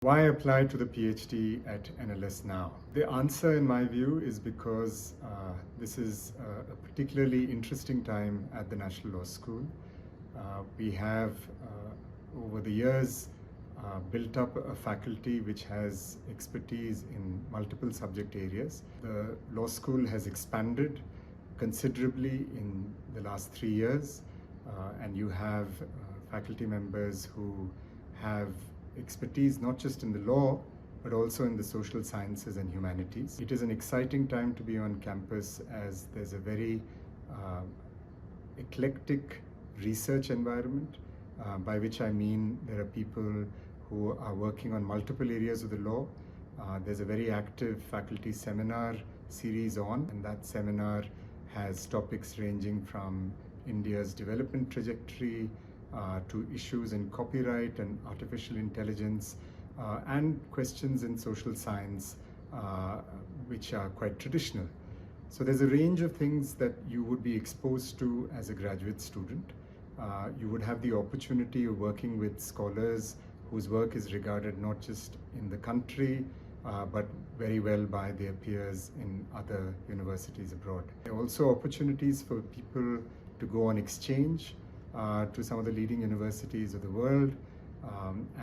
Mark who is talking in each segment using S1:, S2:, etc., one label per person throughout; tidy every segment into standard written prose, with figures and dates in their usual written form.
S1: Why apply to the PhD at NLS now? The answer, in my view, is because this is a particularly interesting time at the National Law School. We have, over the years, built up a faculty which has expertise in multiple subject areas. The law school has expanded considerably in the last 3 years, and you have faculty members who have expertise not just in the law but also in the social sciences and humanities. It is an exciting time to be on campus as there's a very eclectic research environment, by which I mean there are people who are working on multiple areas of the law. There's a very active faculty seminar series on, and that seminar has topics ranging from India's development trajectory to issues in copyright and artificial intelligence, and questions in social science which are quite traditional. So there's a range of things that you would be exposed to as a graduate student. You would have the opportunity of working with scholars whose work is regarded not just in the country but very well by their peers in other universities abroad. There are also opportunities for people to go on exchange to some of the leading universities of the world,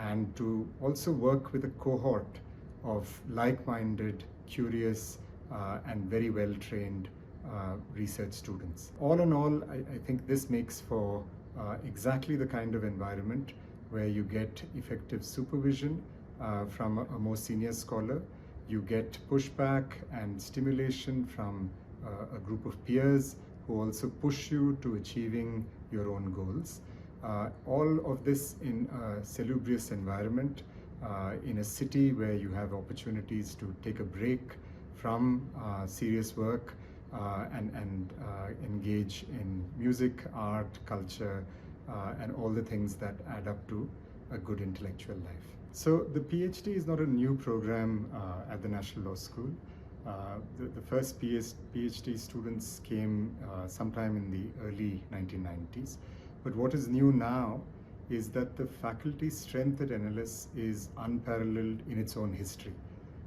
S1: and to also work with a cohort of like-minded, curious, and very well-trained research students. All in all, I think this makes for exactly the kind of environment where you get effective supervision from a more senior scholar. You get pushback and stimulation from a group of peers who also push you to achieving your own goals. All of this in a salubrious environment, in a city where you have opportunities to take a break from serious work and engage in music, art, culture, and all the things that add up to a good intellectual life. So the PhD is not a new program at the National Law School. The first PhD students came sometime in the early 1990s. But what is new now is that the faculty strength at NLS is unparalleled in its own history.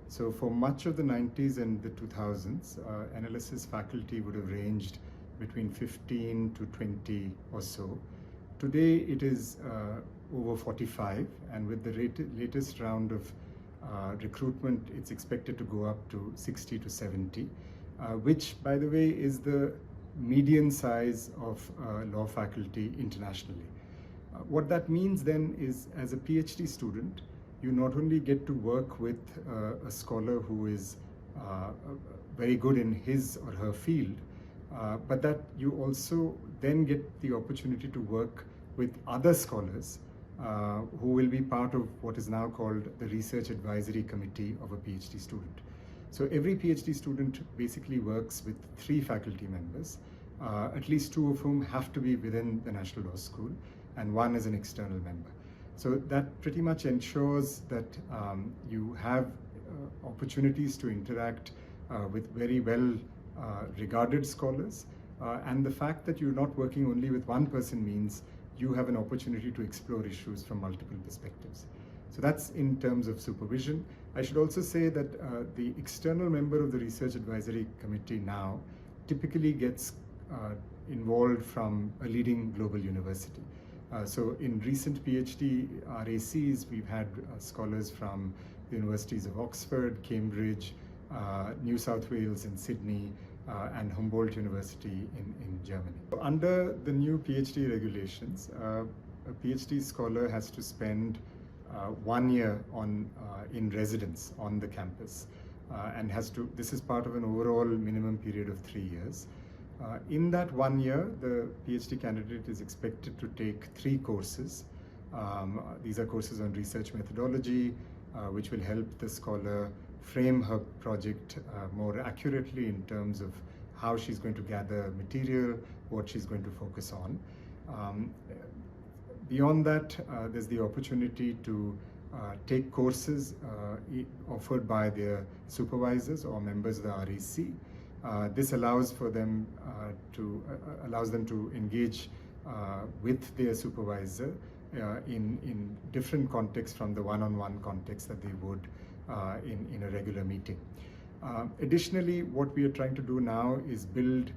S1: So for much of the 90s and the 2000s, NLS's faculty would have ranged between 15 to 20 or so. Today it is over 45, and with the latest round of recruitment, it's expected to go up to 60 to 70, which, by the way, is the median size of law faculty internationally. What that means then is, as a PhD student, you not only get to work with a scholar who is very good in his or her field, but that you also then get the opportunity to work with other scholars who will be part of what is now called the Research Advisory Committee of a PhD student. So every PhD student basically works with 3 faculty members, at least 2 of whom have to be within the National Law School, and 1 is an external member. So that pretty much ensures that you have opportunities to interact with very well regarded scholars, and the fact that you're not working only with one person means you have an opportunity to explore issues from multiple perspectives. So that's in terms of supervision. I should also say that the external member of the Research Advisory Committee now typically gets involved from a leading global university. So in recent PhD RACs, we've had scholars from the universities of Oxford, Cambridge, New South Wales in Sydney, and Humboldt University in Germany. Under the new PhD regulations, a PhD scholar has to spend 1 year in residence on the campus, and this is part of an overall minimum period of 3 years. In that 1 year, the PhD candidate is expected to take 3 courses. These are courses on research methodology, which will help the scholar frame her project more accurately in terms of how she's going to gather material, what she's going to focus on. Beyond that, there's the opportunity to take courses offered by their supervisors or members of the RAC. This allows them to engage with their supervisor in different contexts from the one-on-one context that they would in a regular meeting. Additionally, what we are trying to do now is build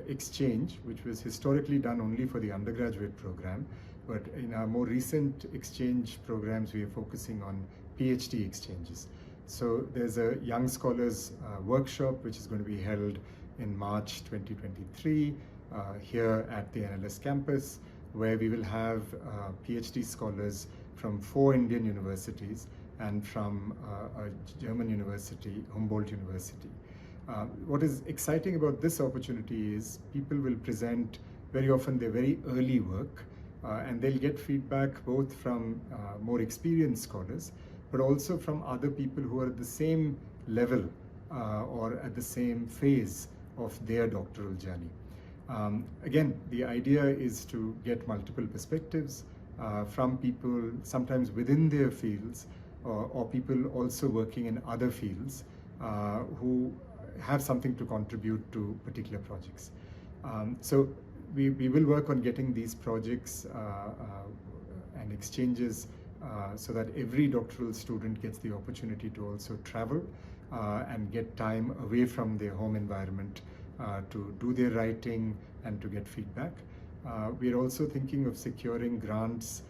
S1: exchange, which was historically done only for the undergraduate program, but in our more recent exchange programs, we are focusing on Ph.D. exchanges. So there's a Young Scholars workshop, which is going to be held in March 2023 here at the NLS campus, where we will have Ph.D. scholars from 4 Indian universities and from a German university, Humboldt University. What is exciting about this opportunity is people will present very often their very early work, and they'll get feedback both from more experienced scholars, but also from other people who are at the same level or at the same phase of their doctoral journey. Again, the idea is to get multiple perspectives from people sometimes within their fields or people also working in other fields who have something to contribute to particular projects. So we will work on getting these projects and exchanges so that every doctoral student gets the opportunity to also travel and get time away from their home environment to do their writing and to get feedback. We are also thinking of securing grants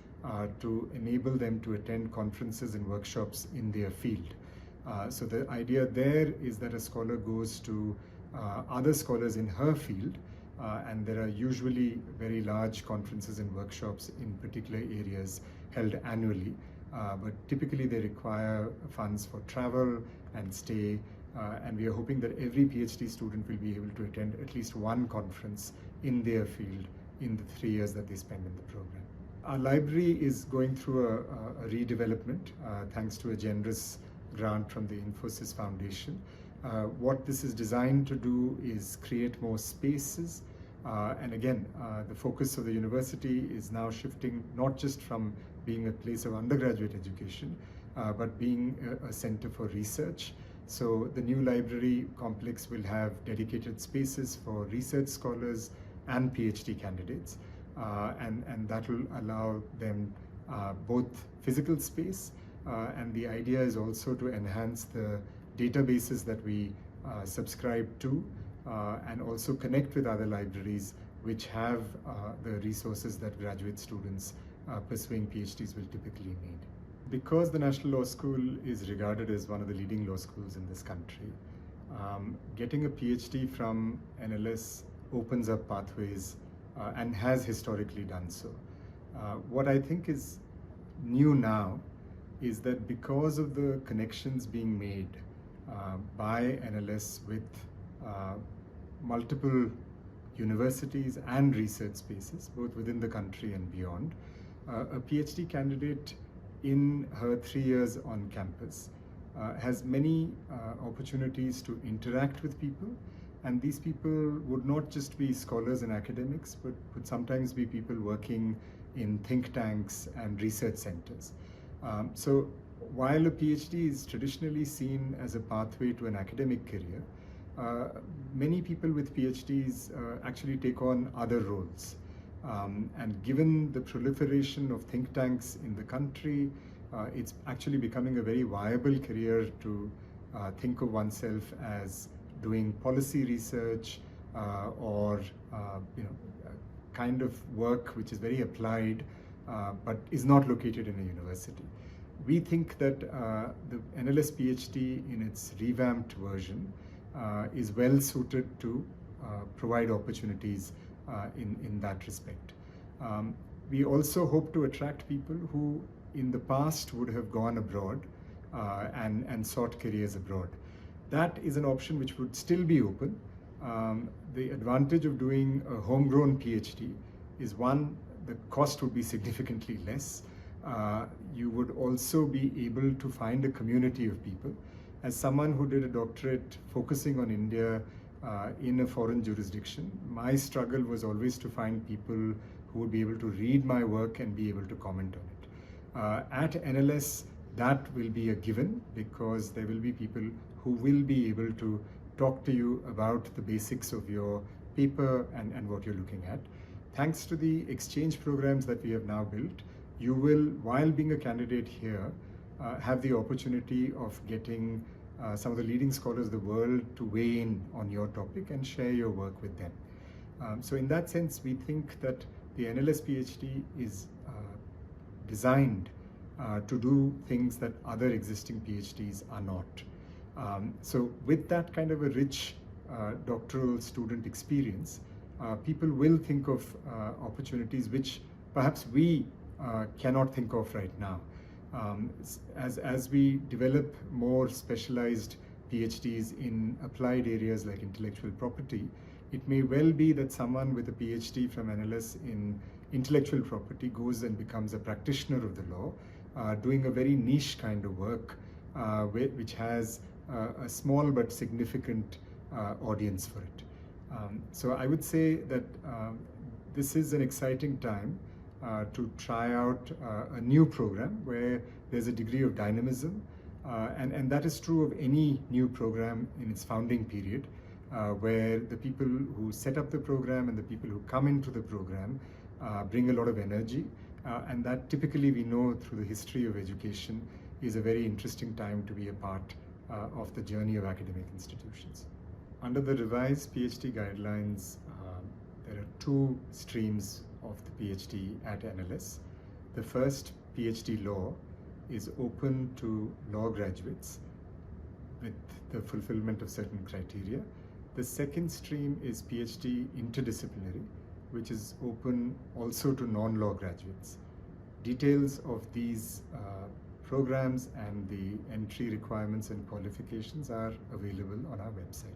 S1: to enable them to attend conferences and workshops in their field. So the idea there is that a scholar goes to other scholars in her field, and there are usually very large conferences and workshops in particular areas held annually, but typically they require funds for travel and stay, and we are hoping that every PhD student will be able to attend at least one conference in their field in the 3 years that they spend in the program. Our library is going through a redevelopment thanks to a generous grant from the Infosys Foundation. What this is designed to do is create more spaces, and again, the focus of the university is now shifting not just from being a place of undergraduate education, but being a center for research. So the new library complex will have dedicated spaces for research scholars and PhD candidates, and that will allow them both physical space, and the idea is also to enhance the databases that we subscribe to and also connect with other libraries which have the resources that graduate students pursuing PhDs will typically need. Because the National Law School is regarded as one of the leading law schools in this country, getting a PhD from NLS opens up pathways and has historically done so. What I think is new now is that because of the connections being made by NLS with multiple universities and research spaces, both within the country and beyond, a PhD candidate in her 3 years on campus has many opportunities to interact with people, and these people would not just be scholars and academics, but could sometimes be people working in think tanks and research centers. So while a PhD is traditionally seen as a pathway to an academic career, many people with PhDs actually take on other roles. And given the proliferation of think tanks in the country, it's actually becoming a very viable career to think of oneself as doing policy research or kind of work which is very applied but is not located in a university. We think that the NLS PhD in its revamped version is well suited to provide opportunities in that respect. We also hope to attract people who in the past would have gone abroad and sought careers abroad. That is an option which would still be open. The advantage of doing a homegrown PhD is, one, the cost would be significantly less. You would also be able to find a community of people. As someone who did a doctorate focusing on India in a foreign jurisdiction, my struggle was always to find people who would be able to read my work and be able to comment on it. At NLS, that will be a given because there will be people who will be able to talk to you about the basics of your paper and what you're looking at. Thanks to the exchange programs that we have now built, you will, while being a candidate here, have the opportunity of getting some of the leading scholars of the world to weigh in on your topic and share your work with them. So in that sense, we think that the NLS PhD is designed to do things that other existing PhDs are not. So with that kind of a rich doctoral student experience, people will think of opportunities which perhaps we cannot think of right now. As we develop more specialized PhDs in applied areas like intellectual property, it may well be that someone with a PhD from NLS in intellectual property goes and becomes a practitioner of the law, doing a very niche kind of work, which has a small but significant audience for it. So I would say that this is an exciting time to try out a new program where there's a degree of dynamism, and that is true of any new program in its founding period, where the people who set up the program and the people who come into the program bring a lot of energy, and that typically we know through the history of education is a very interesting time to be a part of the journey of academic institutions. Under the revised PhD guidelines, there are two streams of the PhD at NLS. The first, PhD Law, is open to law graduates with the fulfillment of certain criteria. The second stream is PhD Interdisciplinary, which is open also to non-law graduates. Details of these programs and the entry requirements and qualifications are available on our website.